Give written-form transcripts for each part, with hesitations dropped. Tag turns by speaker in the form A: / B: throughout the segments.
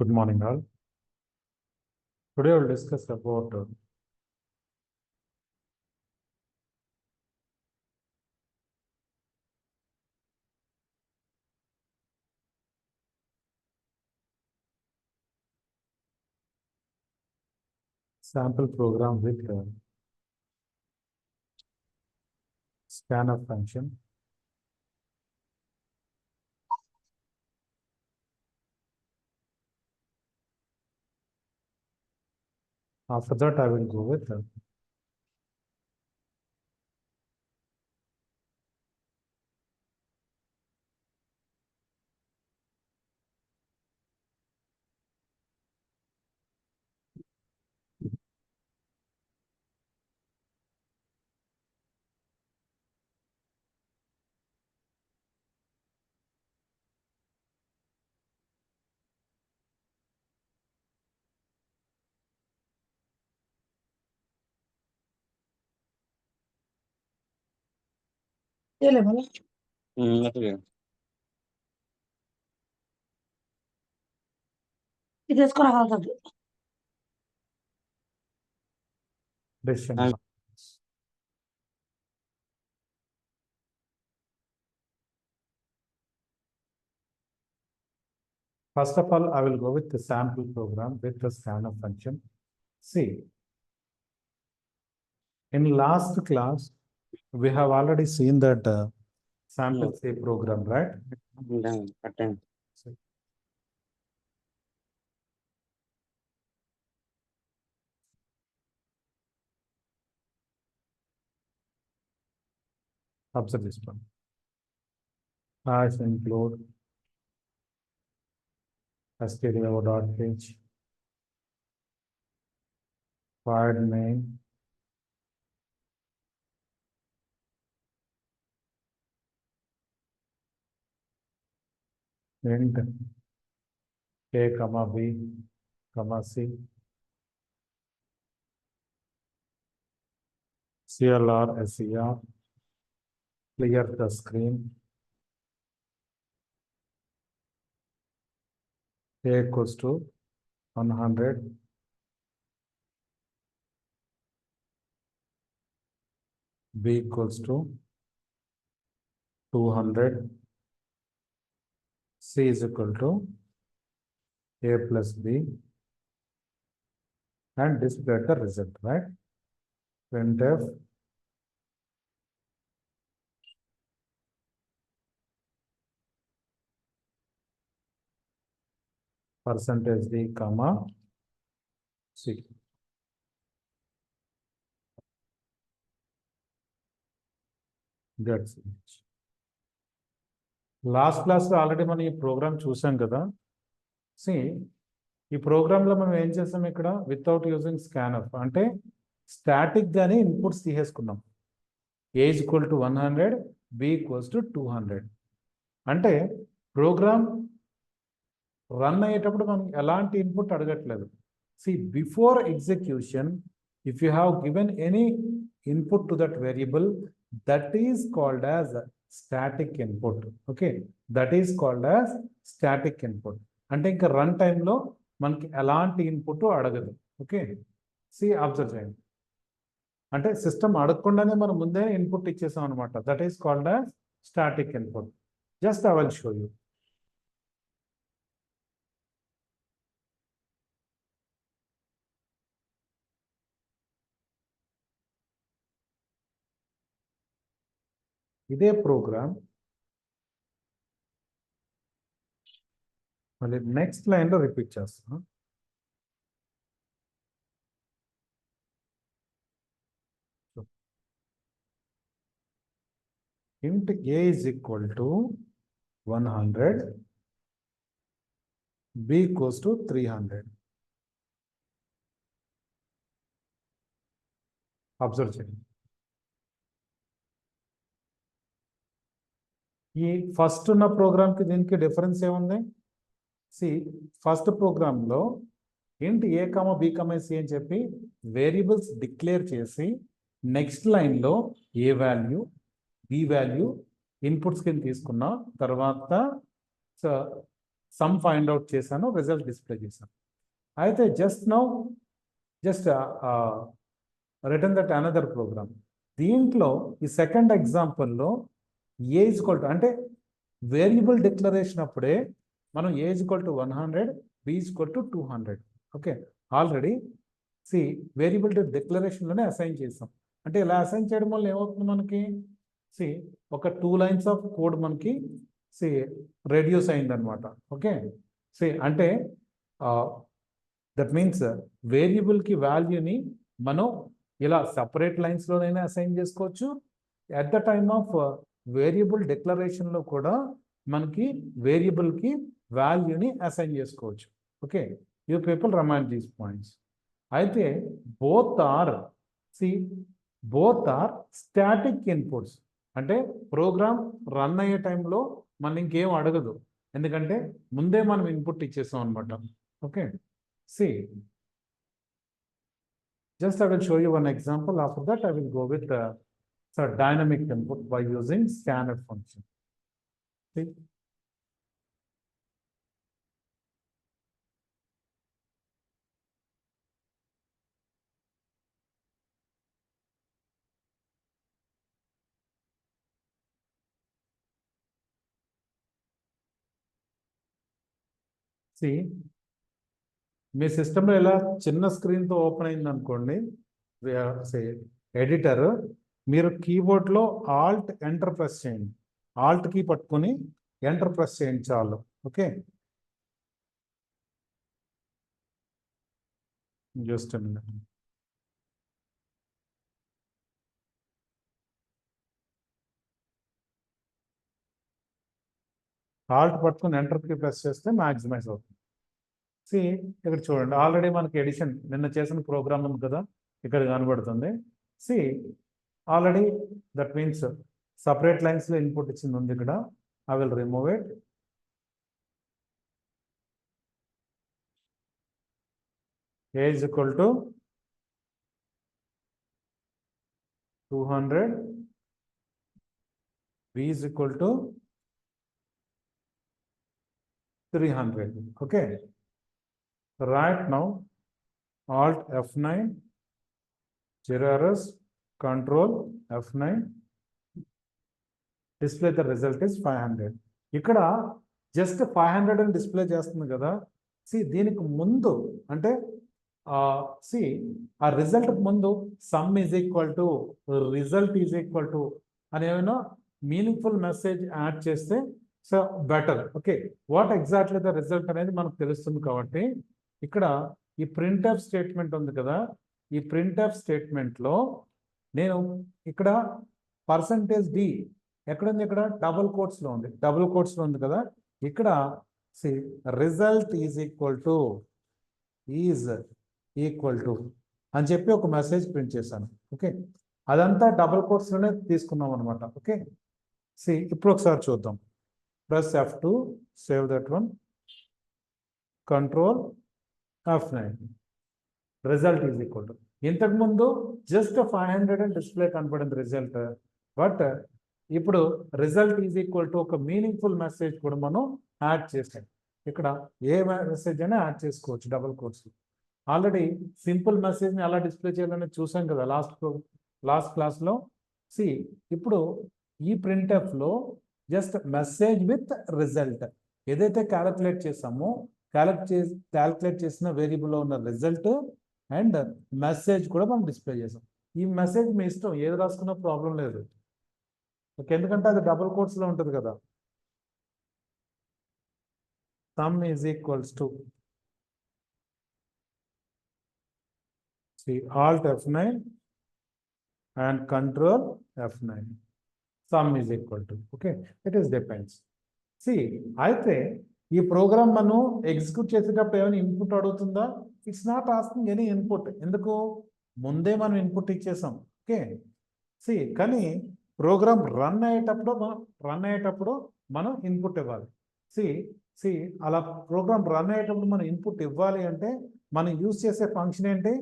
A: Good morning, all. Today we'll discuss about sample program with scanf function. After that, I will go with decision. First of all, I will go with the sample program with the scanf function. See, in last class, we have already seen that sample C program, right? Observe this one. As include stdio.h, void main, int a comma b comma c, clr ser, clear the screen, a equals to 100, b equals to 200, c is equal to a plus b, and display the result, right? Printf percentage d comma c. That's it. Last క్లాస్లో already మనం ఈ programme చూసాం కదా. C ఈ ప్రోగ్రాంలో మనం ఏం చేసాం ఇక్కడ వితౌట్ యూజింగ్ స్కానర్ అంటే స్టాటిక్ గానే ఇన్పుట్స్ తీసేసుకున్నాం. A equal to 100, B equals to 200. అంటే ప్రోగ్రామ్ రన్ అయ్యేటప్పుడు మనం ఎలాంటి ఇన్పుట్ అడగట్లేదు. See before execution if you have given any input to that variable that is called as static input. Okay, that is called as static input. అంటే ఇంకా run టైంలో మనకి ఎలాంటి ఇన్పుట్ అడగదు. ఓకే, సి అబ్జర్వ్ చేయండి. అంటే system అడగకుండానే మనం ముందే ఇన్పుట్ ఇచ్చేసాం అనమాట. That is called as static input. Just I will show you. ఇదే ప్రోగ్రామ్ మళ్ళీ నెక్స్ట్ లైన్లో రిపీట్ చేస్తాను. int a is equal to 100, b equals to 300. Observe చేయండి. ఈ ఫస్ట్ ఉన్న ప్రోగ్రామ్కి దీనికి డిఫరెన్స్ ఏముంది? ఫస్ట్ ప్రోగ్రాంలో int a, b, c అని చెప్పి వేరియబుల్స్ డిక్లేర్ చేసి నెక్స్ట్ లైన్లో A value B value inputs కింద తీసుకున్నా, తర్వాత సమ్ ఫైండ్ అవుట్ చేశాను, రిజల్ట్ డిస్ప్లే చేశాను. అయితే just return that another program. దీంట్లో ఈ సెకండ్ ఎగ్జాంపుల్లో ఏ ఈజ్ ఈక్వల్ టు అంటే వేరియబుల్ డిక్లరేషన్ అప్పుడే మనం A is equal to 100, B is equal to 200. Okay, already variable డిక్లరేషన్లోనే అసైన్ చేసాం. అంటే ఇలా అసైన్ చేయడం వల్ల ఏమవుతుంది మనకి? ఒక 2 lines ఆఫ్ కోడ్ మనకి రెడ్యూస్ అయిందనమాట. ఓకే, అంటే దట్ మీన్స్ వేరియబుల్కి వాల్యూని మనం ఇలా సపరేట్ లైన్స్లోనైనా అసైన్ చేసుకోవచ్చు. At the time of variable డిక్లరేషన్లో కూడా మనకి వేరియబుల్కి వాల్యూని అసైన్ చేసుకోవచ్చు. Okay, you people remind these points. అయితే బోత్ ఆర్ స్టాటిక్ ఇన్పుట్స్. అంటే ప్రోగ్రామ్ రన్ అయ్యే టైంలో మనం ఇంకేం అడగదు, ఎందుకంటే ముందే మనం ఇన్పుట్ ఇచ్చేస్తాం అనమాట. Okay, just I will show you one example. After that I will go with dynamic input by using scanf function. See, మీ సిస్టంలో ఇలా చిన్న స్క్రీన్తో ఓపెన్ అయింది అనుకోండి ఎడిటర్, మీరు కీబోర్డ్లో ఆల్ట్ ఎంటర్ ప్రెస్ చేయండి. ఆల్ట్ కీ పట్టుకొని ఎంటర్ ప్రెస్ చేయండి చాలు. Okay, just a minute. Alt పట్టుకొని ఎంటర్ కీ ప్రెస్ చేస్తే మ్యాక్సిమైజ్ అవుతుంది. ఇక్కడ చూడండి, ఆల్రెడీ మనకి ఎడిషన్ నిన్న చేసిన ప్రోగ్రామ్ ఉంది కదా, ఇక్కడ కనబడుతుంది. ఆల్రెడీ దట్ మీన్స్ సపరేట్ లైన్స్లో ఇన్పుట్ ఇచ్చింది ఉంది ఇక్కడ. I will remove it. A is equal to 200, B is equal to 300. Okay, right now Alt F9, zero errors, Control F9, display the result is 500. ఇక్కడ just 500 అని display చేస్తుంది కదా. దీనికి ముందు అంటే ఆ రిజల్ట్ ముందు some is equal to result is equal to అని ఏమైనా మీనింగ్ఫుల్ మెసేజ్ యాడ్ చేస్తే better. Okay, what exactly the result అనేది మనకు తెలుస్తుంది. కాబట్టి ఇక్కడ ఈ ప్రింట్ఎఫ్ స్టేట్మెంట్ ఉంది కదా, ఈ ప్రింట్ఎఫ్ స్టేట్మెంట్లో నేను ఇక్కడ %d ఎక్కడుంది? ఇక్కడ డబుల్ కోట్స్లో ఉంది. డబుల్ కోట్స్లో ఉంది కదా, ఇక్కడ రిజల్ట్ ఈజ్ ఈక్వల్ టు అని చెప్పి ఒక మెసేజ్ ప్రింట్ చేశాను. ఓకే, అదంతా డబుల్ కోట్స్లోనే తీసుకున్నాం అనమాట. ఓకే, ఇప్పుడు ఒకసారి చూద్దాం. Press F2, save that one, control F9, result is equal to. ఇంతకుముందు జస్ట్ 500 అని డిస్ప్లే కనపడింది రిజల్ట్, బట్ ఇప్పుడు రిజల్ట్ ఈజ్ ఈక్వల్ టు ఒక మీనింగ్ఫుల్ మెసేజ్ కూడా మనం యాడ్ చేసాం. ఇక్కడ ఏ మెసేజ్ అయినా యాడ్ చేసుకోవచ్చు డబుల్ కోట్స్. ఆల్రెడీ సింపుల్ మెసేజ్ని ఎలా డిస్ప్లే చేయాలని చూసాం కదా లాస్ట్ క్లాస్లో. ఇప్పుడు ఈ ప్రింట్ఎఫ్లో జస్ట్ మెసేజ్ విత్ రిజల్ట్ ఏదైతే క్యాలిక్యులేట్ చేసామో క్యాలిక్యులేట్ చేసిన వేరియబుల్లో ఉన్న రిజల్ట్ అండ్ మెసేజ్ కూడా మనం డిస్ప్లే చేసాం. ఈ మెసేజ్ మీ ఇష్టం, ఏది రాసుకున్నా ప్రాబ్లం లేదు. ఓకే, ఎందుకంటే అది డబుల్ కోట్స్లో ఉంటుంది కదా. Some is equals to Alt F9 and control F9. Sum is equal to. Okay, it is depends. See, అయితే ఈ ప్రోగ్రామ్ మనం ఎగ్జిక్యూట్ చేసేటప్పుడు ఏమైనా ఇన్పుట్ అడుగుతుందా? It's not asking any input. ఎందుకు? ముందే మనం ఇన్పుట్ ఇచ్చేసాం. ఓకే, సి కానీ ప్రోగ్రామ్ రన్ అయ్యేటప్పుడు మనం ఇన్పుట్ ఇవ్వాలి. సి అలా ప్రోగ్రామ్ రన్ అయ్యేటప్పుడు మనం ఇన్పుట్ ఇవ్వాలి అంటే మనం యూజ్ చేసే ఫంక్షన్ ఏంటి?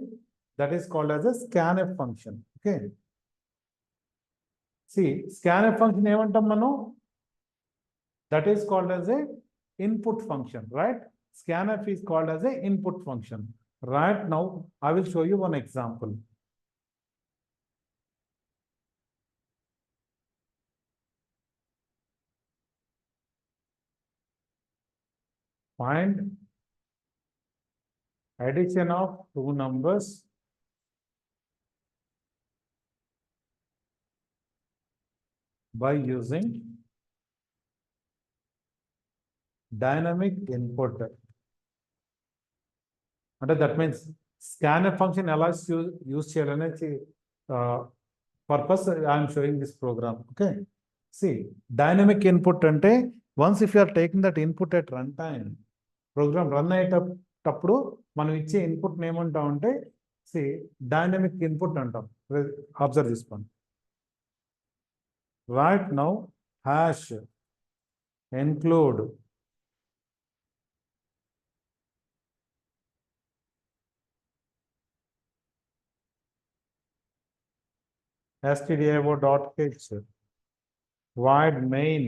A: That is called as a scanf function. Okay, scanf function ఏమంటాం మనం? That is called as a input function, right? Scanf is called as a input function. Right now, I will show you one example. Find addition of two numbers by using dynamic input. అంటే that means scanf function ఎలా use చేయాలనేది purpose I'm showing this program. Okay, see dynamic input అంటే once if you are taking that input at run time, program run అయ్యేటప్పుడు మనం ఇచ్చే input ఏమంటాం అంటే dynamic input అంటాం. అబ్జర్వ్ చేసుకోండి. Right now hash include stdio.h void main.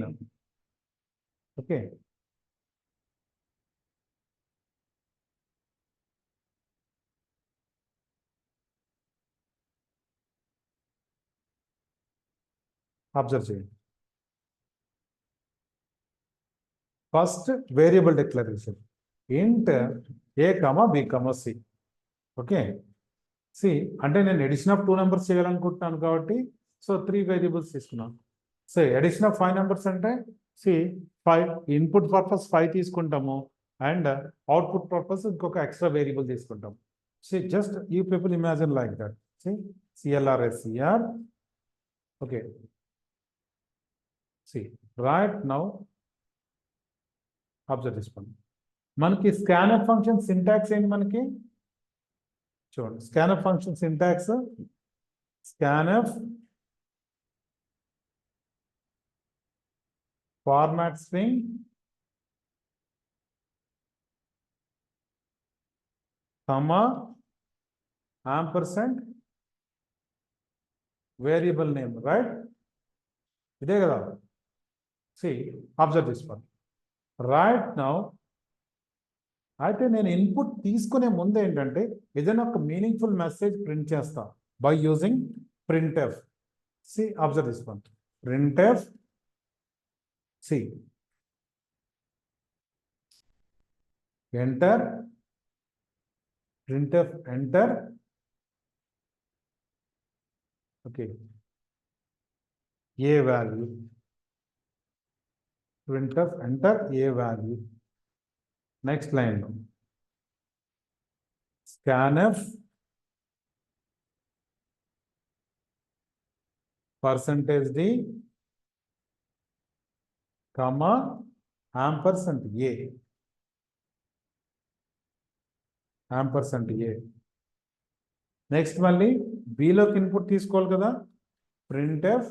A: Okay, observe చేయండి. First variable declaration int a, b, c. Okay, see అంటే నేను ఎడిషన్ ఆఫ్ 2 నెంబర్స్ చేయాలనుకుంటున్నాను కాబట్టి 3 వేరియబుల్స్ తీసుకున్నాను. ఎడిషన్ ఆఫ్ 5 నెంబర్స్ అంటే 5 ఇన్పుట్ పర్పస్ 5 తీసుకుంటాము అండ్ అవుట్పుట్ పర్పస్ ఇంకొక ఎక్స్ట్రా వేరియబుల్ తీసుకుంటాం. Just you people imagine like that. CLRSCR. Okay, right now observe చేసుకోండి. మనకి scanf ఫంక్షన్ సింటాక్స్ ఏంటి? మనకి చూడండి, scanf function syntax scanf format string comma ampersand variable name, right? ఇదే కదా. అబ్జర్వ్ చేసుకోండి. రైట్ నౌ అయితే నేను ఇన్పుట్ తీసుకునే ముందు ఏంటంటే ఏదైనా ఒక మీనింగ్ఫుల్ మెసేజ్ ప్రింట్ చేస్తా బై యూజింగ్ printf. అబ్జర్వ్ చేసుకోండి. printf enter, printf enter. Okay, a value, printf enter a value. Next line, scanf %d comma ampersand a, ampersand a. Next మళ్ళీ బిలోకి ఇన్పుట్ తీసుకోవాలి కదా. printf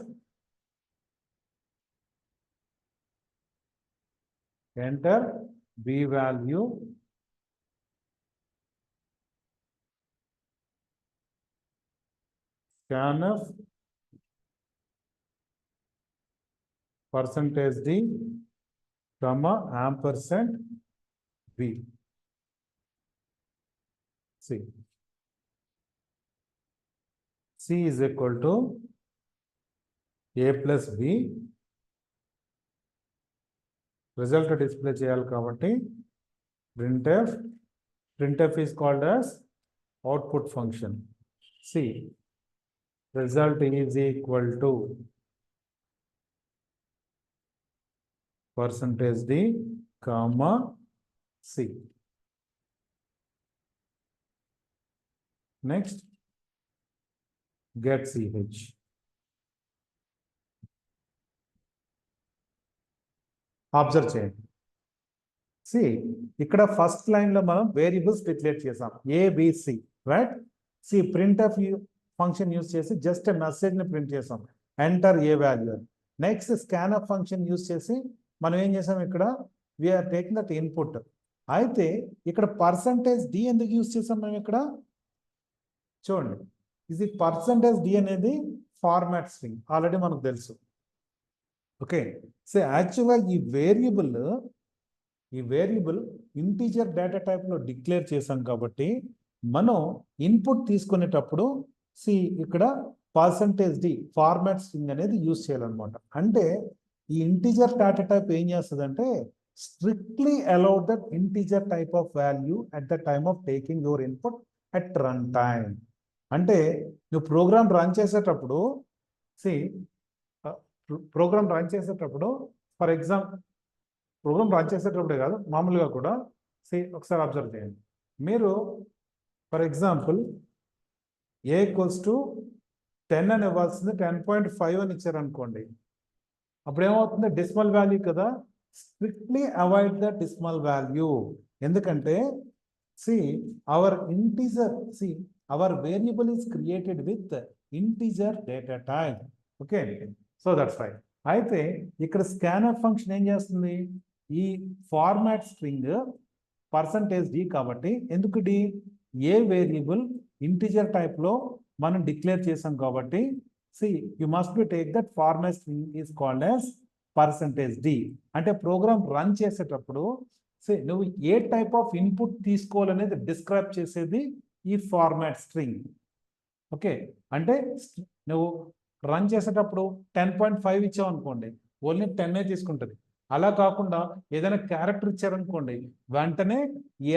A: enter b value, scanf %d comma ampersand b. C is equal to a plus b. Result display చేయాలి కాబట్టి printf is called as output function. result is equal to percentage D, comma, C. Next, get CH. Observe చేయండి. See ఇక్కడ first line లో మనం variables declare చేసాం ABC, right? See print of function use చేసి just message ని print చేసాం, enter a value. Next scan of function use చేసి మనం ఏం చేసాం, ఇక్కడ వీఆర్ టేకింగ్ దట్ ఇన్పుట్. అయితే ఇక్కడ పర్సంటేజ్ డి ఎందుకు యూజ్ చేసాం మేము ఇక్కడ చూడండి. ఇది పర్సంటేజ్ డి అనేది ఫార్మాట్ స్ట్రింగ్, ఆల్రెడీ మనకు తెలుసు. ఓకే, సో యాక్చువల్గా ఈ వేరియబుల్ ఇంటీజర్ డేటా టైప్ లో డిక్లేర్ చేసాం కాబట్టి మనం ఇన్పుట్ తీసుకునేటప్పుడు ఇక్కడ పర్సంటేజ్ డి ఫార్మాట్ స్ట్రింగ్ అనేది యూజ్ చేయాలన్నమాట. అంటే ఈ ఇంటీజర్ డేటా టైప్ ఏం చేస్తుందంటే strictly allowed that integer type of value at the time of taking your input at run time. అంటే నువ్వు ప్రోగ్రామ్ రన్ చేసేటప్పుడు ఫర్ ఎగ్జాంపుల్ ప్రోగ్రామ్ రన్ చేసేటప్పుడే కాదు, మామూలుగా కూడా ఒకసారి అబ్జర్వ్ చేయండి. మీరు for example A equals to 10 అని ఇవ్వాల్సింది 10.5 అని ఇచ్చారనుకోండి, అప్పుడు ఏమవుతుంది, డెసిమల్ వాల్యూ కదా. Strictly avoid the decimal value. ఎందుకంటే our variable is created with integer data type. Okay, so that's right. అయితే ఇక్కడ స్కాన్ఆఫ్ ఫంక్షన్ ఏం చేస్తుంది, ఈ ఫార్మాట్ స్ట్రింగ్ పర్సంటేజ్ డి కాబట్టి, ఎందుకు D, a variable integer type లో మనం డిక్లేర్ చేసాం కాబట్టి you must be take that format string is called as percentage D. అంటే ప్రోగ్రామ్ రన్ చేసేటప్పుడు నువ్వు ఏ టైప్ ఆఫ్ ఇన్పుట్ తీసుకోవాలనేది డిస్క్రైబ్ చేసేది ఈ ఫార్మాట్ స్ట్రింగ్. ఓకే, అంటే నువ్వు రన్ చేసేటప్పుడు 10.5 ఇచ్చావు అనుకోండి, ఓన్లీ 10 తీసుకుంటుంది. అలా కాకుండా ఏదైనా క్యారెక్టర్ ఇచ్చారనుకోండి, వెంటనే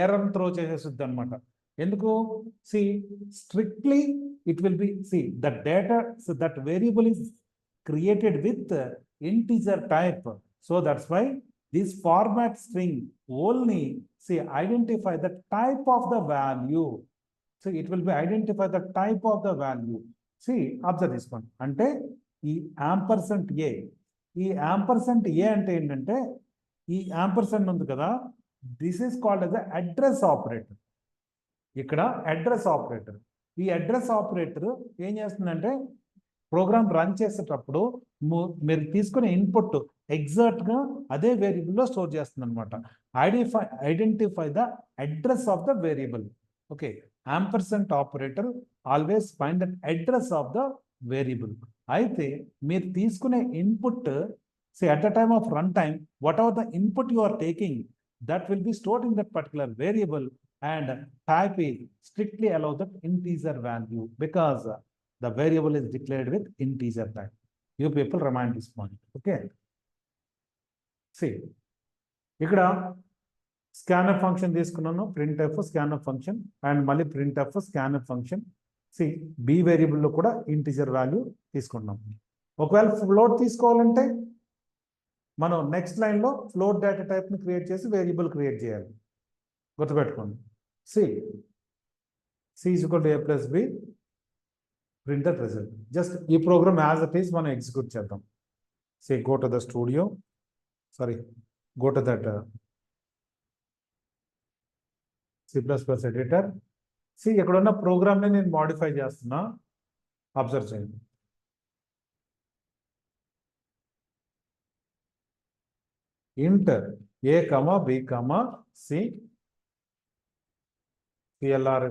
A: ఎర్రర్ త్రో చేసేస్తుంది అనమాట. ఎందుకు, strictly it will be the data, that variable is created with integer type. So that's why this format string only identify the type of the value. It will be identify the type of the value. Observe చేసుకోండి. అంటే ఈ ampersand ఏ, ఈ ampersand ఏ అంటే ఏంటంటే, ఈ ampersand ఉంది కదా, this is called as address operator. ఇక్కడ అడ్రస్ ఆపరేటర్, ఈ అడ్రస్ ఆపరేటర్ ఏం చేస్తుందంటే ప్రోగ్రామ్ రన్ చేసేటప్పుడు మీరు తీసుకునే ఇన్పుట్ ఎగ్జాక్ట్ గా అదే వేరియబుల్లో స్టోర్ చేస్తుంది అనమాట. Identify the address of the variable. Okay, ampersand operator always find the address of the variable. అయితే మీరు తీసుకునే input at the time of runtime, whatever the input you are taking, that will be stored in that particular variable, and type is strictly allow the integer value because the variable is declared with integer type. You people remind this point. Okay, ఇక్కడ scanf function తీసుకున్నాను, printf scanf function, and మళ్ళీ printf scanf function. b variable లో కూడా integer value తీసుకున్నాం. ఒకవేళ float తీసుకోవాలంటే మనం next line లో ఫ్లోట్ డేటా టైప్ ని క్రియేట్ చేసి వేరియబుల్ క్రియేట్ చేయాలి. గుర్తుపెట్టుకోండి. C is equal to a plus b, print the result. Just ఈ ప్రోగ్రామ్ యాజ్ ఇట్ ఈస్ మనం ఎగ్జిక్యూట్ చేద్దాం. Go to the studio, go to that C++ editor. ఇక్కడ ఉన్న program ని నేను మాడిఫై చేస్తున్నా, అబ్జర్వ్ చేయండి. Enter a, b, c, clr,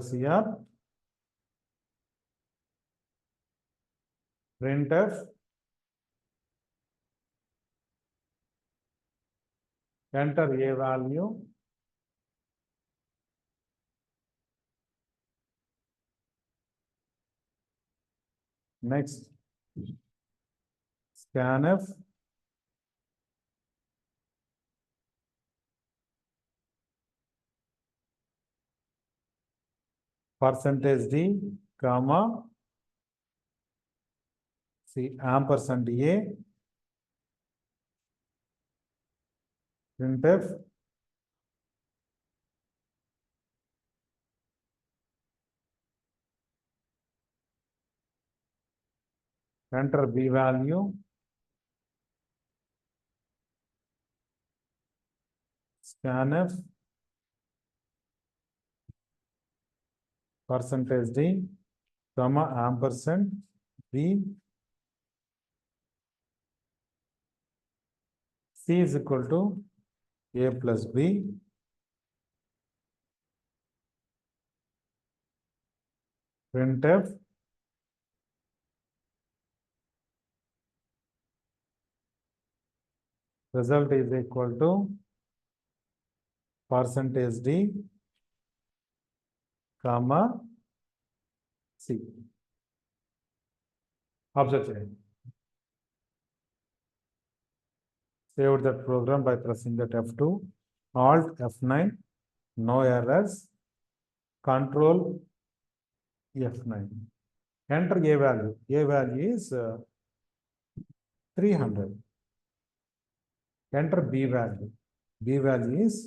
A: printf, enter a value, next scanf, percentage d, comma, ampersand a, printf enter b value, scanf percentage d, comma ampersand b, c is equal to a plus b, printf result is equal to percentage d, comma c. Observe చేయండి. Saved that program by pressing that F2, Alt F9, no errors, Control F9. Enter A value. A value is 300. Enter B value. B value is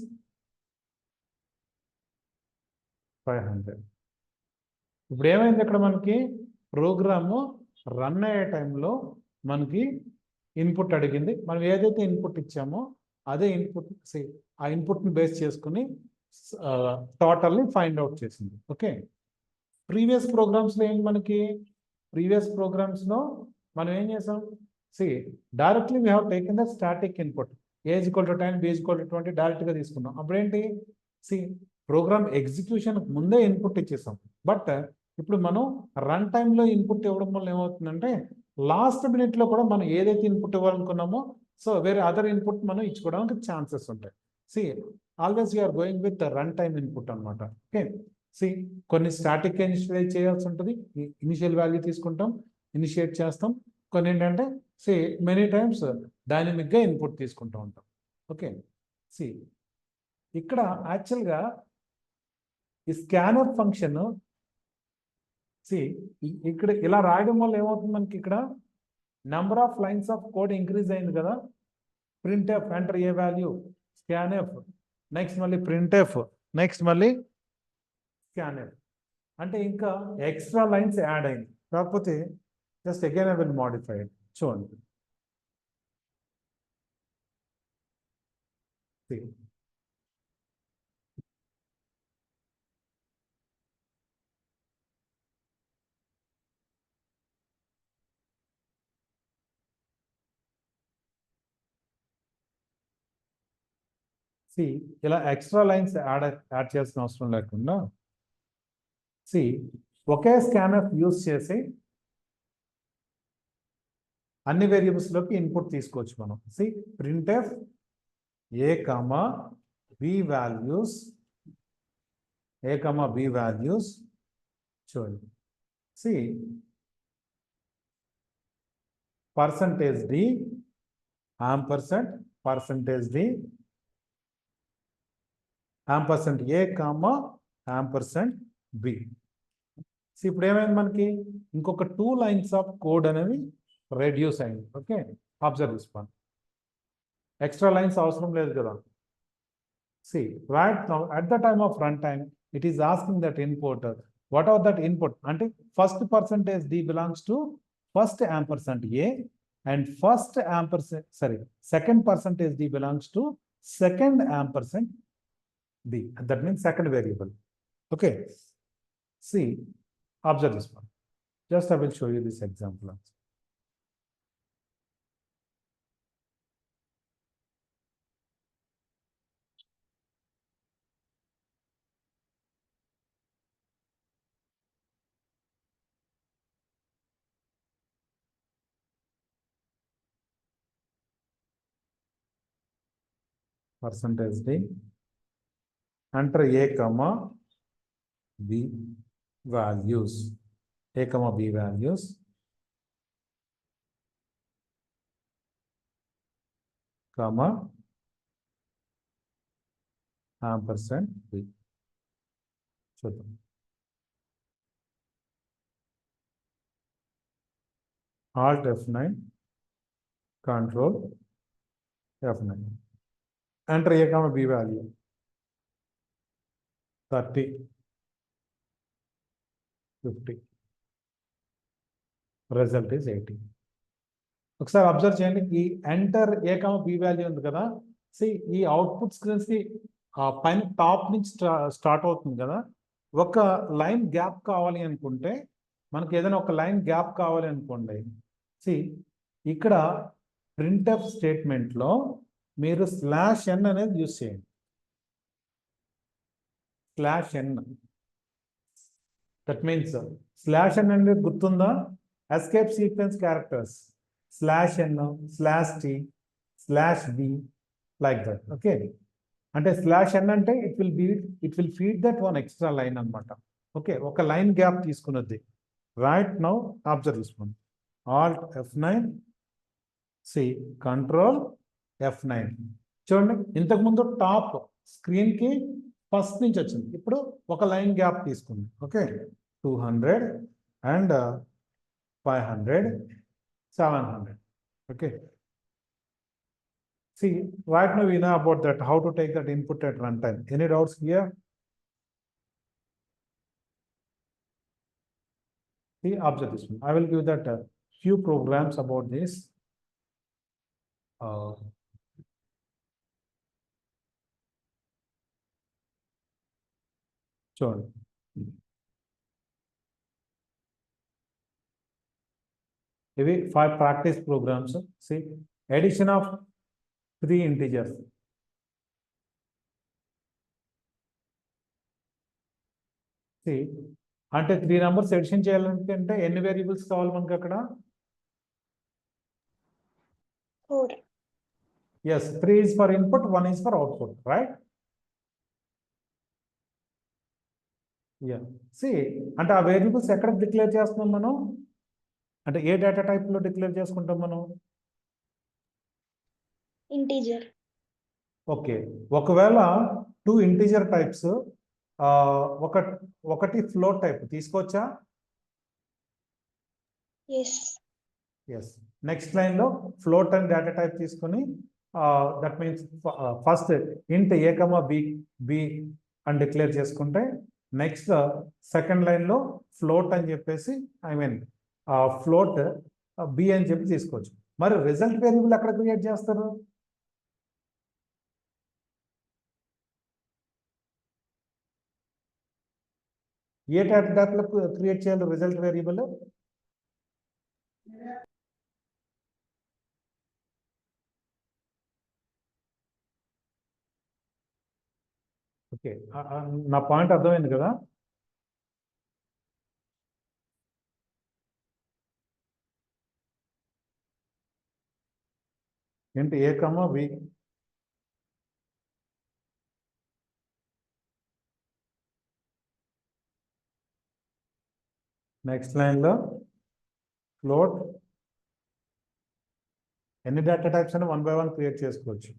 A: 500. ఇప్పుడు ఏమైంది ఇక్కడ మనకి programme run అయ్యే టైంలో మనకి input అడిగింది. మనం ఏదైతే ఇన్పుట్ ఇచ్చామో అదే ఇన్పుట్, ఆ ఇన్పుట్ని బేస్ చేసుకుని టోటల్ని ఫైండ్ అవుట్ చేసింది. ఓకే, ప్రీవియస్ ప్రోగ్రామ్స్లో ఏంటి మనకి, ప్రీవియస్ ప్రోగ్రామ్స్లో మనం ఏం చేసాం, directly we have taken the static input, a is equal to 10, B equal to 20 డైరెక్ట్గా తీసుకున్నాం. అప్పుడేంటి, ప్రోగ్రామ్ ఎగ్జిక్యూషన్ ముందే ఇన్పుట్ ఇచ్చేసాం. బట్ ఇప్పుడు మనం రన్ టైంలో ఇన్పుట్ ఇవ్వడం వల్ల ఏమవుతుందంటే లాస్ట్ మినిట్లో కూడా మనం ఏదైతే ఇన్పుట్ ఇవ్వాలనుకున్నామో వేరే అదర్ ఇన్పుట్ మనం ఇచ్చుకోవడానికి ఛాన్సెస్ ఉంటాయి. Always you're going with run time input అనమాట. ఓకే, కొన్ని స్టాటిక్ ఇనిషియలైజ్ చేయాల్సి ఉంటుంది, ఇనిషియల్ వాల్యూ తీసుకుంటాం, ఇనిషియేట్ చేస్తాం. కొన్ని ఏంటంటే మెనీ టైమ్స్ డైనమిక్గా ఇన్పుట్ తీసుకుంటూ ఉంటాం. ఓకే, ఇక్కడ యాక్చువల్గా ఈ స్కానర్ ఫంక్షన్ ఇక్కడ ఇలా రాయడం వల్ల ఏమవుతుంది మనకి, ఇక్కడ number of lines of code increase అయింది కదా. Printf enter a value, scanf, next మళ్ళీ ప్రింట్ఎఫ్, నెక్స్ట్ మళ్ళీ స్కాన్ఎఫ్, అంటే ఇంకా ఎక్స్ట్రా లైన్స్ యాడ్ అయింది. కాకపోతే just again I will modify it. చూడండి, ఇలా ఎక్స్ట్రా లైన్స్ యాడ్ చేయాల్సిన అవసరం లేకుండా ఒకే స్కాన్ఎఫ్ యూజ్ చేసి అన్ని వేరియబుల్స్లోకి ఇన్పుట్ తీసుకోవచ్చు మనం. Printf A comma B values, A comma B values, చూడండి, percentage D, ampersand, percentage D, ampersand A comma ampersand B. ఇప్పుడు ఏమైంది మనకి, ఇంకొక 2 లైన్స్ ఆఫ్ కోడ్ అనేవి రెడ్యూస్ అయింది. Okay, observe this one, extra lines అవసరం లేదు కదా. Right now at the time of run time it is asking that input, what are that input అంటే first percentage D belongs to first ampersand A and first ampersand second percentage D belongs to second ampersand b, that means second variable. Okay, observe this one. Just I will show you this example also. Percentage d, enter a comma b values, a comma b values, comma ampersand b. చూద్దాం, Alt F9, Control F9, enter a comma b value 30 50 result is 80. ఒకసారి observe చేయండి, ఈ enter a comma B value ఉంది కదా, ఈ output screens కి పైన top నుంచి స్టార్ట్ అవుతుంది కదా. ఒక లైన్ గ్యాప్ కావాలి అనుకుంటే, మనకి ఏదైనా ఒక లైన్ గ్యాప్ కావాలి అనుకోండి, ఇక్కడ ప్రింట్ఎఫ్ స్టేట్మెంట్లో మీరు /n అనేది యూజ్ చేయండి. /n, దట్ మీన్స్ /n అనేది గుర్తుందా, escape sequence characters, /n, /t, /b, like that. Okay, అంటే /n అంటే it will feed that one extra line అనమాట. ఓకే, ఒక లైన్ గ్యాప్ తీసుకున్నది. Right now observe this one, Alt F9, control F9. చూడండి, ఇంతకుముందు top screen కి first నుంచి వచ్చింది, ఇప్పుడు ఒక లైన్ గ్యాప్ తీసుకుంది. Okay, 200 and 500, 700. Okay, right now we know about that, how to take that input at runtime. Any doubts here? Observe this one. I will give that few programs about this. చూడండి, ఇవి 5 practice programmes. addition of 3 integers. అంటే 3 numbers edition చేయాలంటే ఎన్ని variables కావాలి మనకి అక్కడ?
B: 4.
A: Yes, 3 is for input, 1 is for output, right? Yeah. అంటే ఆ వేరియబుల్స్ ఎక్కడ డిక్లేర్ చేస్తున్నాం మనం, అంటే ఏ డేటా టైప్ లో డిక్లేర్ చేసుకుంటాం మనం?
B: ఇంటీజర్.
A: ఓకే, ఒకవేళ 2 ఇంటీజర్ టైప్స్, ఒకటి ఫ్లోట్ టైప్ తీసుకోవచ్చా? ఎస్. నెక్స్ట్ లైన్ లో ఫ్లోట్ అండ్ డేటా టైప్ తీసుకొని, దట్ మీన్స్ ఫస్ట్ ఇంట్ ఏ కమా బి అని డిక్లేర్ చేసుకుంటే, నెక్స్ట్ సెకండ్ లైన్ లో ఫ్లోట్ అని చెప్పేసి, ఐ మీన్ ఫ్లోట్ బి అని చెప్పి తీసుకోవచ్చు. మరి రిజల్ట్ వేరియబుల్ ఎక్కడ క్రియేట్ చేస్తారు? ఏ టైప్ లో క్రియేట్ చేయాలి రిజల్ట్ వేరియబుల్? ఓకే, నా పాయింట్ అర్థమైంది కదా? ఏంటి ఏ కమా బి, నెక్స్ట్ లైన్ లో ఫ్లోట్, ఎన్ని డేటా టైప్స్ అని 1 by 1 క్రియేట్ చేసుకోవచ్చు.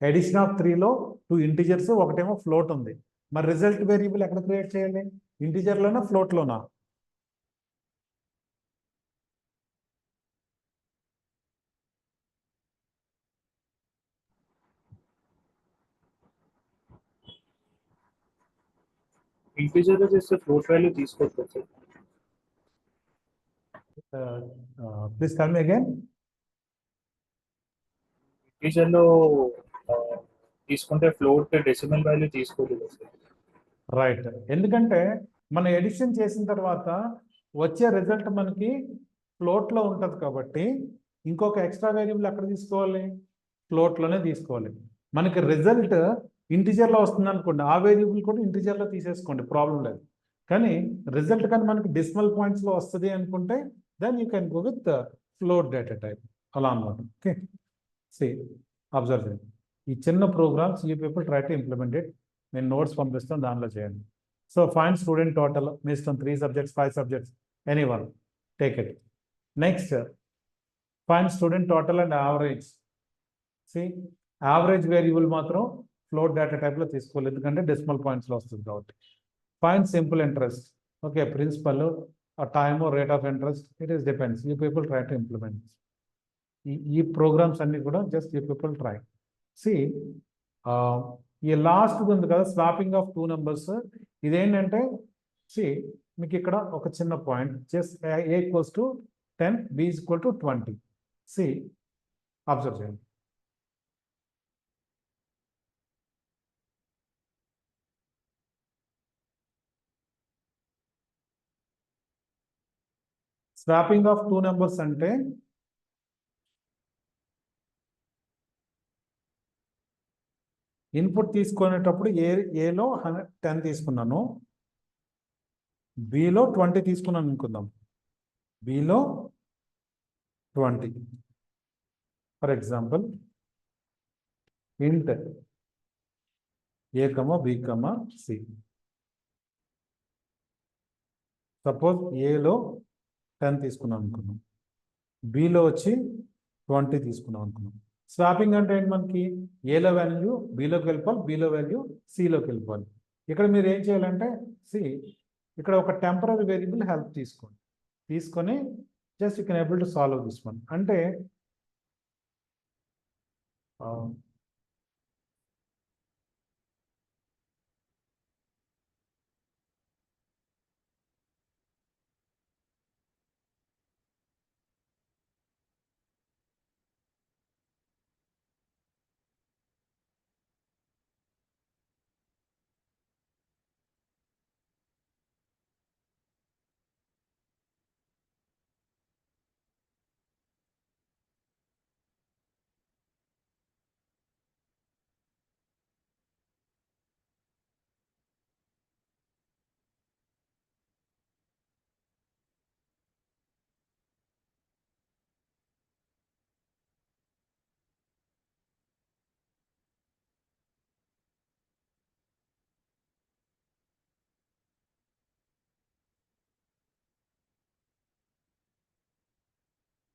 A: ఎడిషన్ ఆఫ్ 3 లో 2 ఇంటీజర్స్, ఒకటేమో ఫ్లోట్ ఉంది. మరి రిజల్ట్ వేరియబుల్ ఎక్కడ క్రియేట్ చేయాలి? ఇంటీజర్ లోనా ఫ్లోట్ లోనా?
C: ఇంటీజర్ లో చేస్తే ఫ్లోట్ వాల్యూ తీసుకోవచ్చు.
A: Please tell me again.
C: Integer లో తీసుకుంటే ఫ్లోట్ డెసిమల్ వాల్యూ తీసుకోలేదు.
A: రైట్, ఎందుకంటే మనం ఎడిషన్ చేసిన తర్వాత వచ్చే రిజల్ట్ మనకి ఫ్లోట్ లో ఉంటుంది కాబట్టి, ఇంకొక ఎక్స్ట్రా వేరియబుల్ ఎక్కడ తీసుకోవాలి? ఫ్లోట్ లోనే తీసుకోవాలి. మనకి రిజల్ట్ ఇంటీజర్ లో వస్తుంది అనుకోండి, ఆ వేరియబుల్ కూడా ఇంటీజర్ లో తీసేసుకోండి, ప్రాబ్లం లేదు. కానీ రిజల్ట్ కానీ మనకి డెసిమల్ పాయింట్స్ లో వస్తుంది అనుకుంటే, then you can go with float data type, అలా అన్నమాట. ఓకే, అబ్జర్వ్ చేయండి, ఈ చిన్న programs you people try to implement it. నేను నోట్స్ పంపిస్తాను, దానిలో చేయండి. సో ఫైండ్ స్టూడెంట్ టోటల్, మీ ఇష్టం, 3 subjects, 5 subjects, anyone, take it. Next, find student total and average. Average variable మాత్రం ఫ్లోట్ డేటా టైప్ లో తీసుకోవాలి, ఎందుకంటే డెసిమల్ పాయింట్స్ లో వస్తుంది కాబట్టి. Find simple interest. Okay, principal, time, rate of interest, it is depends. You people try to implement ఈ programs అన్ని కూడా just you people try. See ఈ లాస్ట్ ఉంది కదా, స్వాపింగ్ ఆఫ్ టూ నెంబర్స్. ఇదేంటంటే సి మీకు ఇక్కడ ఒక చిన్న point, just A equals to 10, B is equal to 20. See observe చేయండి. స్వాపింగ్ ఆఫ్ టూ నెంబర్స్ అంటే ఇన్పుట్ తీసుకునేటప్పుడు ఏలో 10 తీసుకున్నాను, బిలో 20 తీసుకున్నాను అనుకుందాం. బిలో 20. For example int A, B, C. Suppose ఏలో 10 తీసుకున్నాం అనుకున్నాం, బిలో వచ్చి 20 తీసుకున్నాం అనుకున్నాం. స్వాపింగ్ అంటే ఏంటి, మనకి ఏలో వాల్యూ బిలోకి వెళ్ళిపోవాలి, బిలో వాల్యూ సిలోకి వెళ్ళిపోవాలి. ఇక్కడ మీరు ఏం చేయాలంటే సి ఇక్కడ ఒక టెంపరరీ వేరియబుల్ హెల్ప్ తీసుకొని just you can able to solve this one. అంటే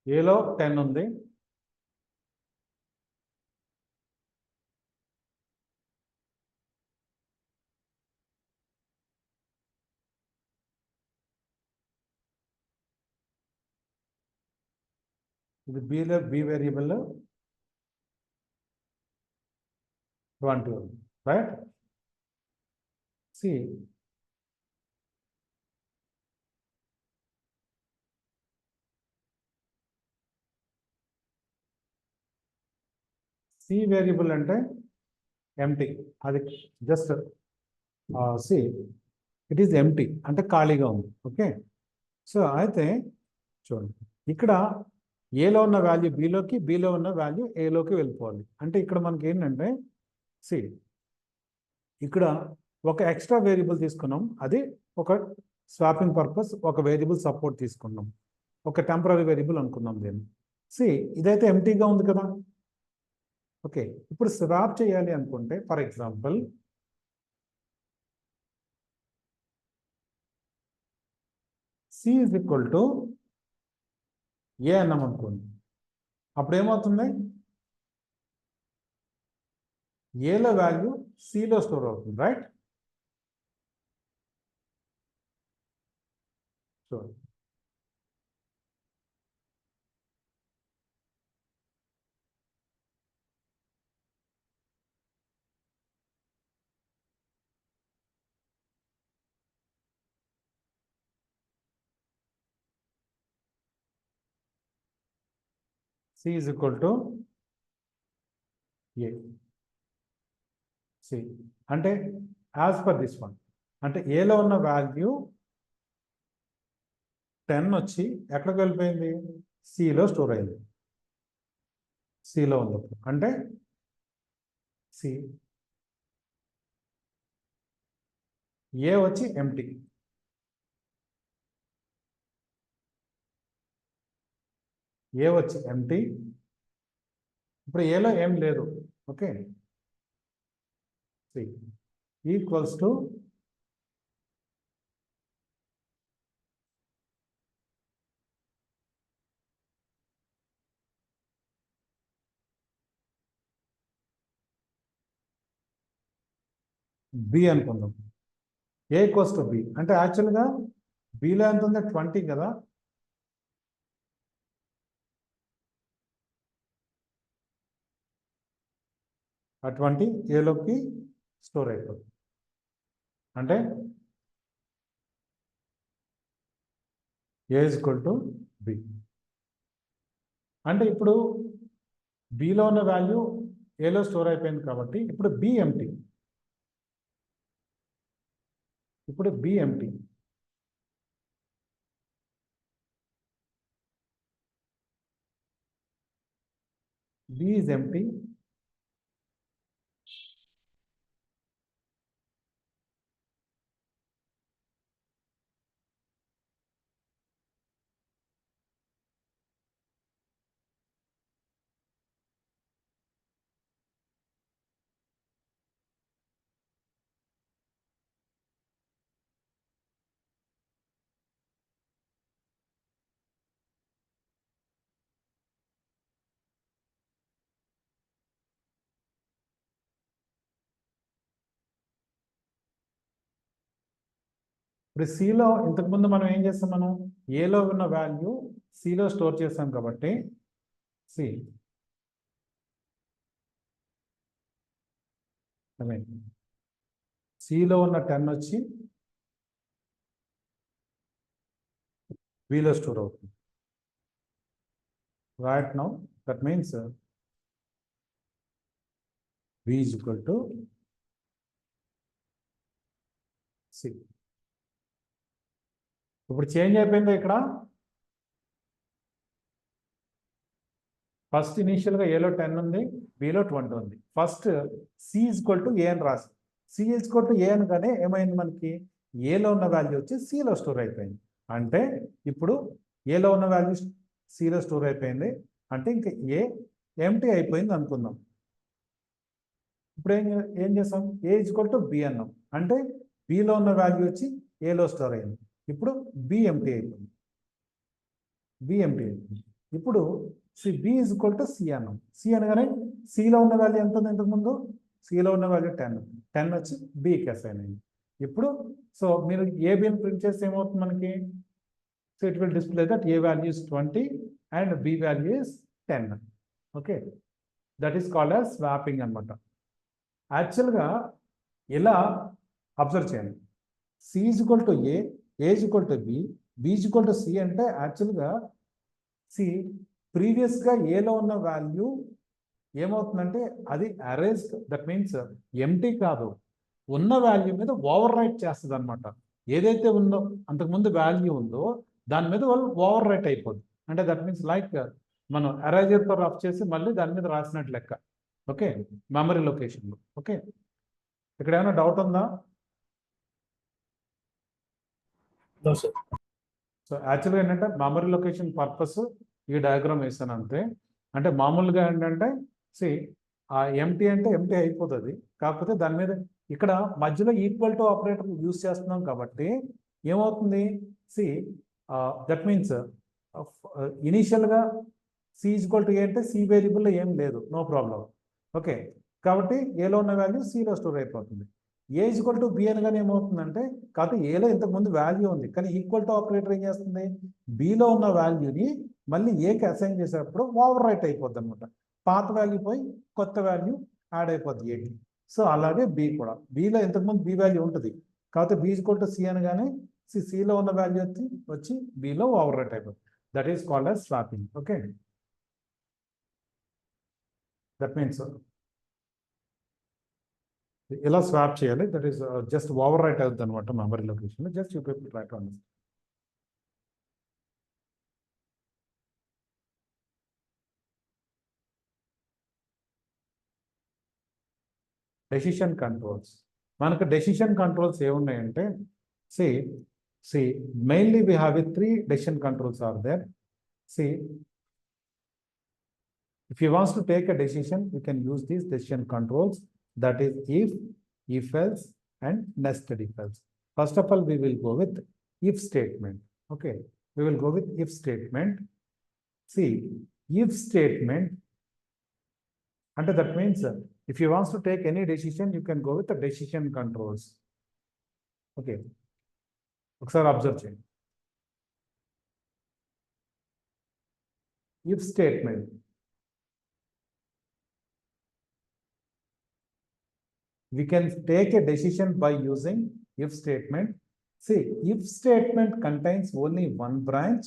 A: ఏలో 10 ఉంది, ఇది బిలో బి వేరియబుల్ 20 ఉంది, రైట్. సి సి వేరియబుల్ అంటే ఎంటీ, అది just see it is empty అంటే ఖాళీగా ఉంది. ఓకే, సో అయితే చూడండి, ఇక్కడ ఏలో ఉన్న వాల్యూ బిలోకి, బిలో ఉన్న వాల్యూ ఏలోకి వెళ్ళిపోవాలి. అంటే ఇక్కడ మనకి ఏంటంటే సి ఇక్కడ ఒక ఎక్స్ట్రా వేరియబుల్ తీసుకున్నాం, అది ఒక స్వాపింగ్ పర్పస్, ఒక వేరియబుల్ సపోర్ట్ తీసుకున్నాం, ఒక టెంపరరీ వేరియబుల్ అనుకున్నాం దీన్ని. సి ఇదైతే ఎంటీగా ఉంది కదా. ఓకే, ఇప్పుడు స్వాప్ చేయాలి అనుకుంటే for example C is equal to A అన్నాం అనుకోండి, అప్పుడు ఏమవుతుంది, ఏలో వాల్యూ సిలో స్టోర్ అవుతుంది, right. So C is equal to A. See అంటే యాజ్ పర్ దిస్ వన్, అంటే ఏలో ఉన్న వాల్యూ 10 వచ్చి ఎక్కడికి వెళ్ళిపోయింది, సిలో స్టోర్ అయింది, సిలో ఉంది. అంటే సి ఏ వచ్చి ఎంటీ, ఏ వచ్చి ఎంటీ. ఇప్పుడు ఏలో ఏం లేదు. Okay, C equals to B అనుకుందాం. ఏ ఈక్వల్స్ టు బి అంటే యాక్చువల్గా బిలో ఎంత ఉంది, 20 కదా. అటువంటి ఏలోకి స్టోర్ అయిపోతుంది. అంటే ఏ ఈక్వల్ టు బి. అంటే ఇప్పుడు బిలో ఉన్న వాల్యూ ఏలో స్టోర్ అయిపోయింది కాబట్టి ఇప్పుడు బి ఎంటీ. ఇప్పుడు B empty. B is empty. ఇప్పుడు సిలో ఇంతకుముందు మనం ఏం చేస్తాం, మనం ఏలో ఉన్న వాల్యూ సిలో స్టోర్ చేస్తాం కాబట్టి సి సిలో ఉన్న 10 వచ్చి బిలో స్టోర్ అవుతుంది. Right now that means B is equal to C. ఇప్పుడు చేంజ్ అయిపోయింది ఇక్కడ. ఫస్ట్ ఇనీషియల్గా ఏలో 10 ఉంది, బిలో 20 ఉంది. ఫస్ట్ సి ఈక్వల్ టు ఏ అని రాసి, సి ఈక్వల్ టు ఏ అనగానే ఏమైంది, మనకి ఏలో ఉన్న వాల్యూ వచ్చి సిలో స్టోర్ అయిపోయింది. అంటే ఇప్పుడు ఏలో ఉన్న వాల్యూ సిలో స్టోర్ అయిపోయింది అంటే ఇంకా ఏ ఎంటీ అయిపోయింది అనుకుందాం. ఇప్పుడు ఏం చేస్తాం, ఏ ఈక్వల్ టు బి అన్నాం అంటే బిలో ఉన్న వాల్యూ వచ్చి ఏలో స్టోర్ అయింది. ఇప్పుడు బి ఎంటీ అయిపోయింది. బి ఎంటీ అయిపోయింది. ఇప్పుడు B is equal to C అన్నాం. సి అనగానే సిలో ఉన్న వాల్యూ ఎంత ఉంది, ఇంతకుముందు సిలో ఉన్న వాల్యూ 10 వచ్చి బికి అసైన్ అయింది. ఇప్పుడు సో మీరు ఏబిని ప్రింట్ చేస్తే ఏమవుతుంది మనకి, so it will display that A value is 20 and B value is 10. Okay, that is called as swapping అనమాట. యాక్చువల్గా ఇలా అబ్జర్వ్ చేయండి, C is equal to A is equal to B, B is equal to C అంటే యాక్చువల్గా C ప్రీవియస్గా ఏలో ఉన్న value ఏమవుతుందంటే అది అరేజ్, దట్ మీన్స్ ఎంటీ కాదు, ఉన్న వాల్యూ మీద ఓవర్ రైట్ చేస్తుంది అనమాట. ఏదైతే ఉందో అంతకుముందు వాల్యూ ఉందో దాని మీద వాళ్ళు ఓవర్ రైట్ అయిపోద్ది. అంటే దట్ మీన్స్ లైక్ మనం ఎరేజర్తో రఫ్ చేసి మళ్ళీ దాని మీద రాసినట్టు లెక్క. ఓకే, మెమరీ లొకేషన్లో. ఓకే, ఇక్కడ ఏమైనా డౌట్ ఉందా? సో యాక్చువల్గా ఏంటంటే మెమరీ లొకేషన్ పర్పస్ ఈ డయాగ్రామ్ వేసాను అంతే. అంటే మామూలుగా ఏంటంటే సి ఆ ఎంటీ అంటే ఎంటీ అయిపోతుంది, కాకపోతే దాని మీద ఇక్కడ మధ్యలో ఈక్వల్ టు ఆపరేటర్ యూజ్ చేస్తున్నాం కాబట్టి ఏమవుతుంది, సి దట్ మీన్స్ ఇనీషియల్గా సి ఈక్వల్ టు ఏ అంటే సి వేరియబుల్లో ఏం లేదు, నో ప్రాబ్లం. ఓకే, కాబట్టి ఏలో ఉన్న వాల్యూ సిలో స్టోర్ అయిపోతుంది. ఏ ఈక్వల్ టు బి అనగానే ఏమవుతుందంటే, కాకపోతే ఏలో ఇంతకుముందు వాల్యూ ఉంది కానీ ఈక్వల్ టు ఆపరేటర్ ఏం చేస్తుంది, బిలో ఉన్న వాల్యూని మళ్ళీ ఏకి అసైన్ చేసేటప్పుడు ఓవర్ రైట్ అయిపోద్ది అనమాట. పాత వాల్యూ పోయి కొత్త వాల్యూ యాడ్ అయిపోద్ది ఏకి. సో అలాగే బి కూడా, బిలో ఇంతకుముందు బి వాల్యూ ఉంటుంది, కాకపోతే బి ఈక్వల్ టు సి అనగానే సిలో ఉన్న వాల్యూ వచ్చి బిలో ఓవర్ రైట్ అయిపోతుంది. That is called as swapping. Okay, that means ఇలా స్వాప్ చేయాలి. That is just overwrite అవుతుంది అనమాట memory location. Just you people try to understand. Decision controls, మనకు డెసిషన్ కంట్రోల్స్ ఏమున్నాయంటే see mainly we have 3 decision controls are there. See, if you want to take a decision you can use these decision controls, that is if else and nested if else. First of all we will go with if statement. Okay, we will go with if statement. See, if statement and that means if you want to take any decision you can go with the decision controls. Okay, ఒకసారి observe చేయండి. If statement, we can take a decision by using if statement. See, if statement contains only one branch,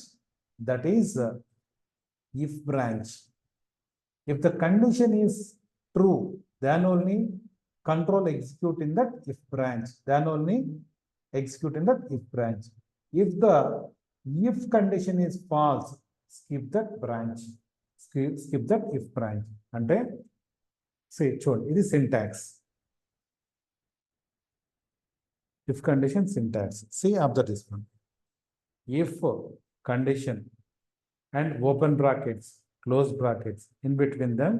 A: that is if branch. If the condition is true, then only control execute in that if branch, then only execute in that if branch. If the if condition is false, skip that branch, skip that if branch. అంటే see, చూడండి, ఇది syntax. If condition syntax. See, observe this one. If condition and open brackets, close brackets, in between them,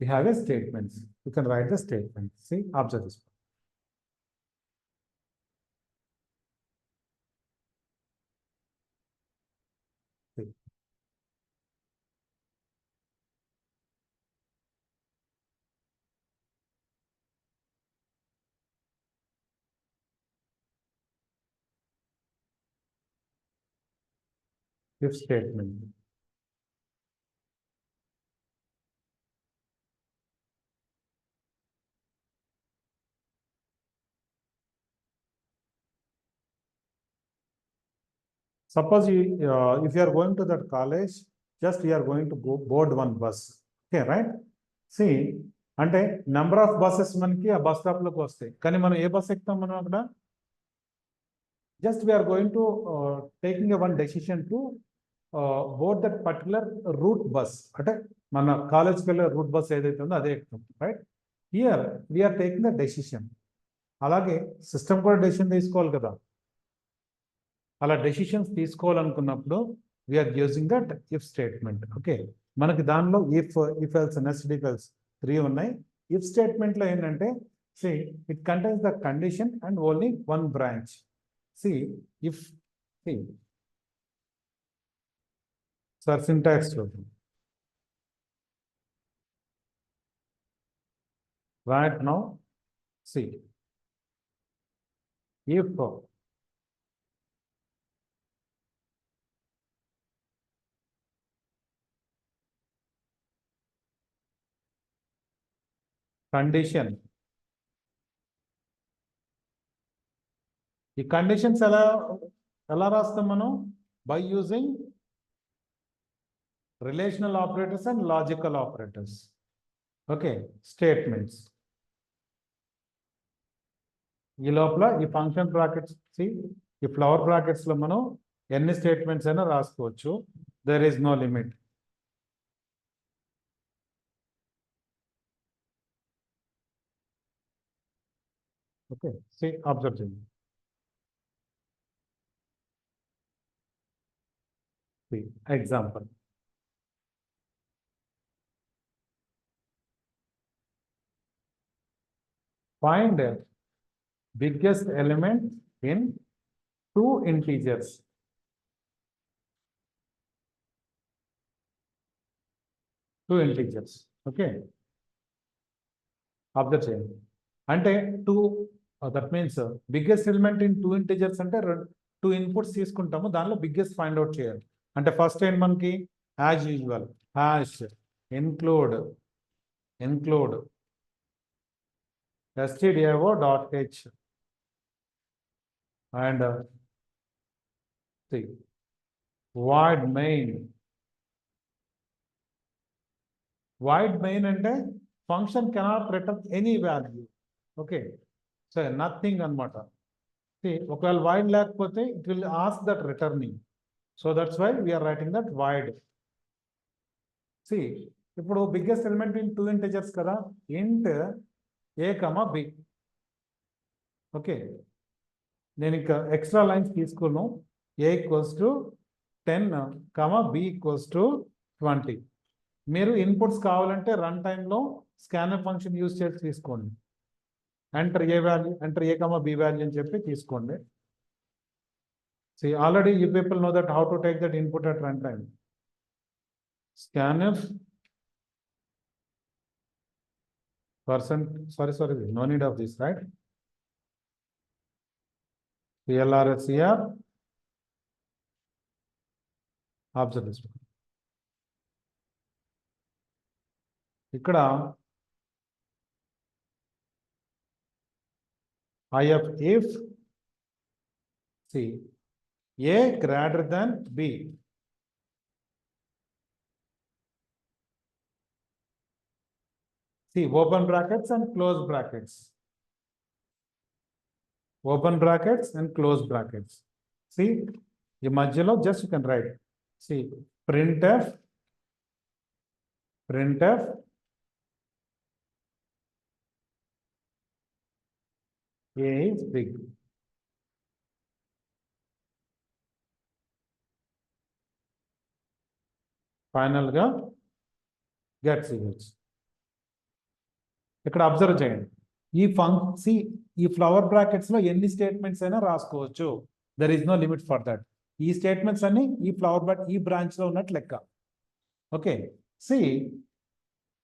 A: we have a statement. You can write the statement. See, observe this one. See. If statement. Suppose you, if you are going to that college, just you are going to go board one bus. Okay, right? See, అంటే number of buses మనకి ఆ bus stop లోకి వస్తాయి, కానీ మనం ఏ bus ఎక్కుతాం మనం అక్కడ? Just we're going to taking a one decision to board that particular route bus. అంటే మన కాలేజ్కి వెళ్ళే రూట్ బస్ ఏదైతే ఉందో అదే ఎక్కుతాం, right? Here we're taking the decision. అలాగే సిస్టమ్ కూడా డెసిషన్ తీసుకోవాలి కదా. అలా డెసిషన్స్ తీసుకోవాలనుకున్నప్పుడు we're using that if statement. Okay, మనకి దానిలో if else, nested if else 3 ఉన్నాయి. ఇఫ్ స్టేట్మెంట్ లో ఏంటంటే, see it contains the condition and only one branch. See if sir syntax చూద్దాం. Right now see if condition, ఈ conditions ఎలా రాస్తాం మనం? By using relational operators and logical operators. Okay, statements. ఈ లోపల ఈ ఫంక్షన్ బ్రాకెట్స్, ఈ ఫ్లవర్ బ్రాకెట్స్ లో మనం ఎన్ని స్టేట్మెంట్స్ అయినా రాసుకోవచ్చు. There is no limit. Okay, see observe చేయండి. Example, find biggest element in 2 integers. Okay, observe చేయండి. అంటే 2, that means biggest element in 2 integers అంటే 2 ఇన్పుట్స్ తీసుకుంటాము, దానిలో బిగ్గెస్ట్ ఫైండ్ అవుట్ చేయాలి. అంటే ఫస్ట్ ఏంటి మనకి? As usual hash include stdio.h and see void main. అంటే function cannot return any value. Okay, so nothing అన్నమాట. See, ఒకవేళ void లేకపోతే it will ask that returning, so that's why we are writing that void. See, ఇప్పుడు biggest element in 2 integers కదా, int a, b. Okay, నేను ఇంకా extra lines తీసుకున్నాను. a = 10, b = 20. మీరు inputs కావాలంటే రన్ టైంలో స్కానర్ ఫంక్షన్ యూజ్ చేసి తీసుకోండి. Enter a value, enter a, b value అని చెప్పి తీసుకోండి. See, already you people know that how to take that input at runtime. Scanf %, sorry, no need of this, right? CLRSCR, observe this one. ఇక్కడ if see A greater than B. See, open brackets and close brackets. Open brackets and close brackets. See, the మధ్యలో just you can write. See, printf A is big. Final గా get CH. ఇక్కడ observe చేయండి. ఈ flower brackets లో ఎన్ని statements అయినా రాసుకోవచ్చు. There is no limit for that. ఈ స్టేట్మెంట్స్ అన్ని ఈ ఫ్లవర్ బ్రాకెట్ ఈ బ్రాంచ్ లో ఉన్నట్టు లెక్క. ఓకే, సి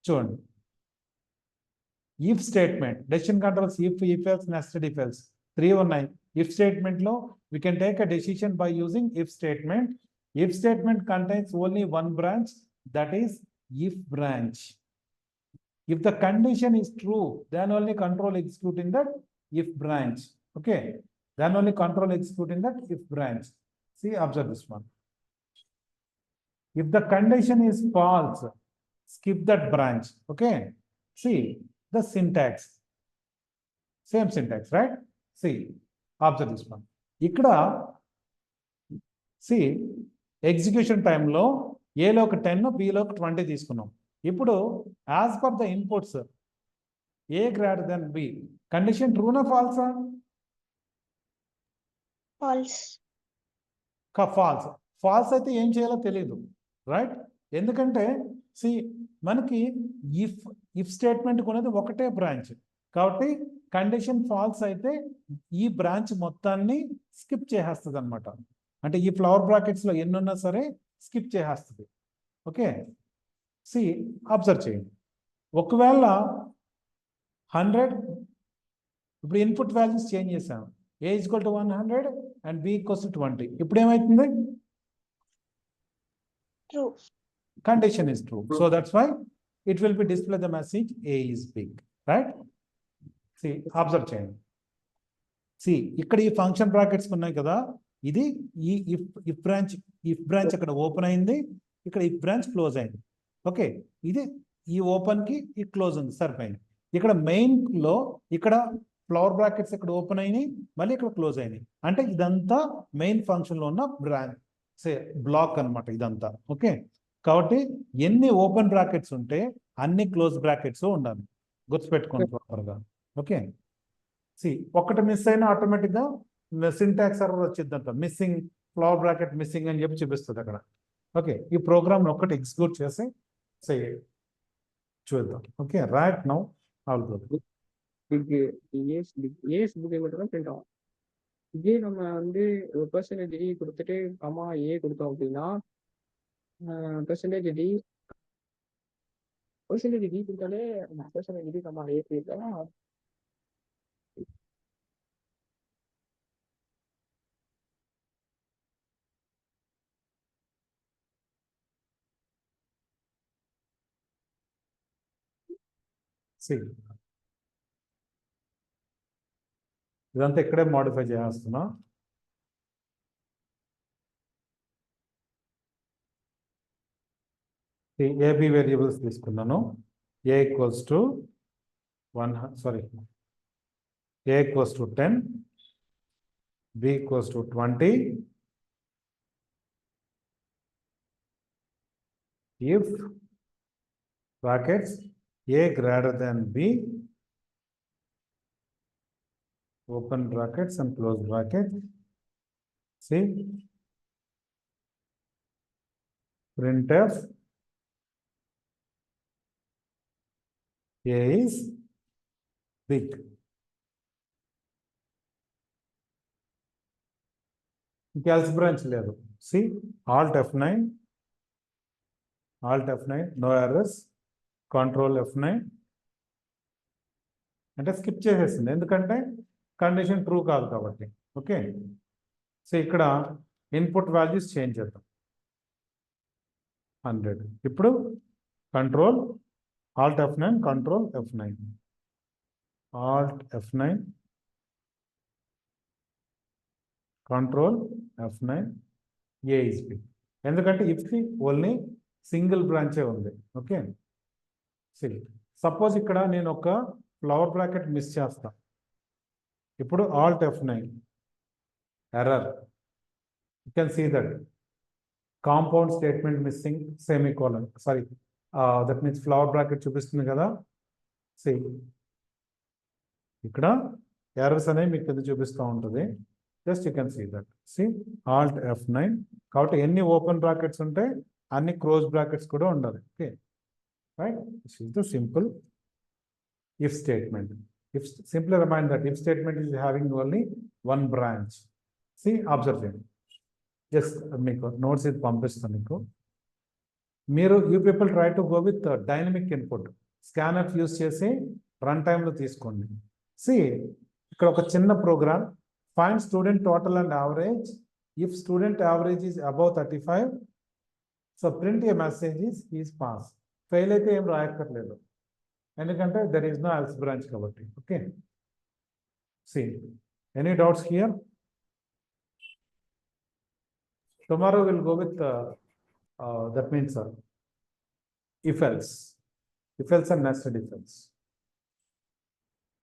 A: చూడండి. If statement, decision controls if else, nested if else 3 ఉన్నాయి. ఇఫ్ స్టేట్మెంట్ లో we can take a decision by using if statement. If statement contains only one branch, that is if branch. If the condition is true, then only control execute in that if branch. Okay, then only control execute in that if branch. See, observe this one. If the condition is false, skip that branch. Okay, see the syntax, same syntax, right? See, observe this one. ఇక్కడ see execution టైంలో ఏలో ఒక 10, బిలో ఒక 20 తీసుకున్నాం. ఇప్పుడు as per the inputs A greater than B, condition ట్రూనా ఫాల్సా?
B: false,
A: false. ఫాల్స్ అయితే ఏం చేయాలో తెలియదు, రైట్? ఎందుకంటే సి మనకి ఇఫ్ స్టేట్మెంట్ కొనేది ఒకటే బ్రాంచ్ కాబట్టి కండిషన్ ఫాల్స్ అయితే ఈ బ్రాంచ్ మొత్తాన్ని స్కిప్ చేసేస్తుంది అనమాట. అంటే ఈ ఫ్లవర్ బ్రాకెట్స్ లో ఎన్ని ఉన్నా సరే స్కిప్ చేసేస్తుంది. ఓకే, సి అబ్జర్వ్ చేయండి. ఒకవేళ 100, ఇప్పుడు ఇన్పుట్ వాల్యూస్ చేంజ్ చేసాం. A is equal to 100 and B equals to 20. ఇప్పుడు ఏమవుతుంది?
B: true,
A: Condition is true. So that's why it will be display the message A is big, right? See, observe చేయండి. See, ఇక్కడ ఈ function brackets ఉన్నాయి కదా, ఇది ఈ ఇఫ్ బ్రాంచ్ అక్కడ ఓపెన్ అయింది, ఇక్కడ ఇఫ్ బ్రాంచ్ క్లోజ్ అయింది. ఓకే, ఇది ఈ ఓపెన్ కి ఈ క్లోజ్ ఉంది, సరిపోయింది. ఇక్కడ మెయిన్ లో ఇక్కడ ఫ్లవర్ బ్రాకెట్స్ ఇక్కడ ఓపెన్ అయినాయి, మళ్ళీ ఇక్కడ క్లోజ్ అయినాయి. అంటే ఇదంతా మెయిన్ ఫంక్షన్ లో ఉన్న బ్లాక్ అన్నమాట ఇదంతా. ఓకే, కాబట్టి ఎన్ని ఓపెన్ బ్రాకెట్స్ ఉంటే అన్ని క్లోజ్ బ్రాకెట్స్ ఉండాలి, గుర్తుపెట్టుకోండి ప్రాపర్గా. ఓకే, సి ఒక్కటి మిస్ అయినా ఆటోమేటిక్ గా సింటాక్స్ ఎర్రర్ వచ్చిందంట, మిస్సింగ్ ఫ్లవర్ బ్రాకెట్ మిస్సింగ్ అని చెప్పి చూపిస్తుంది అక్కడ. ఓకే, ఈ ప్రోగ్రామ్ ఒక్కటి ఎగ్జిక్యూట్ చేసి చూద్దాం. Okay, right now all good.
D: ஏஸ் புக்கை மட்டும் தான் பிரிண்ட் ஆகும். இதே நம்ம வந்து ஒரு பெர்சன்டேஜ் டி கொடுத்துட்டு கமா ஏ கொடுத்தோம் அப்படின்னா பெர்சன்டேஜ் டி கொடுத்தாலே பெர்சன்டேஜ் டி கமா ஏ கொடுத்தா
A: ఇదంతా ఇక్కడే మోడిఫై చేస్తున్నా. ఏబి వేరియబుల్స్ తీసుకున్నాను. A equals to 10, B equals to 20, if brackets a greater than b, open brackets and close brackets. See, printf a is big. else branch లేదు. See, alt F9, no errors, control F9 అంటే skip చేసేసింది, ఎందుకంటే condition true కాదు కాబట్టి. Okay, so ఇక్కడ input values change చేద్దాం 100. ఇప్పుడు control alt F9, control F9, alt F9, control F9 A is B. ఎందుకంటే if కి ఓన్లీ సింగిల్ బ్రాంచే ఉంది. ఓకే, సపోజ్ ఇక్కడ నేను ఒక ఫ్లవర్ బ్రాకెట్ మిస్ చేస్తా. ఇప్పుడు Alt F9 error, you can see that compound statement missing semicolon, sorry that means flower bracket చూపిస్తుంది కదా. సి ఇక్కడ ఎర్రర్స్ అనేవి మీకు కింద చూపిస్తూ ఉంటుంది. Just you can see that. See Alt F9, కాబట్టి ఎన్ని ఓపెన్ బ్రాకెట్స్ ఉంటే అన్ని క్లోజ్ బ్రాకెట్స్ కూడా ఉండాలి. Okay, right. This is the simple if statement. If simply remind that if statement is having only one branch. See, observe it. Just మీకు notes ఇది పంపిస్తాను మీకు. మీరు you people try to go with dynamic input. Scanf use చేసి run టైంలో తీసుకోండి. See ఇక్కడ ఒక చిన్న program, find student total and average. If student average is above 35, so print a message is pass. Fail అయితే ఏం రాయక్కర్లేదు, ఎందుకంటే there is no else branch కాబట్టి. Okay, see any doubts here? Tomorrow will go with that means if else and nested if else.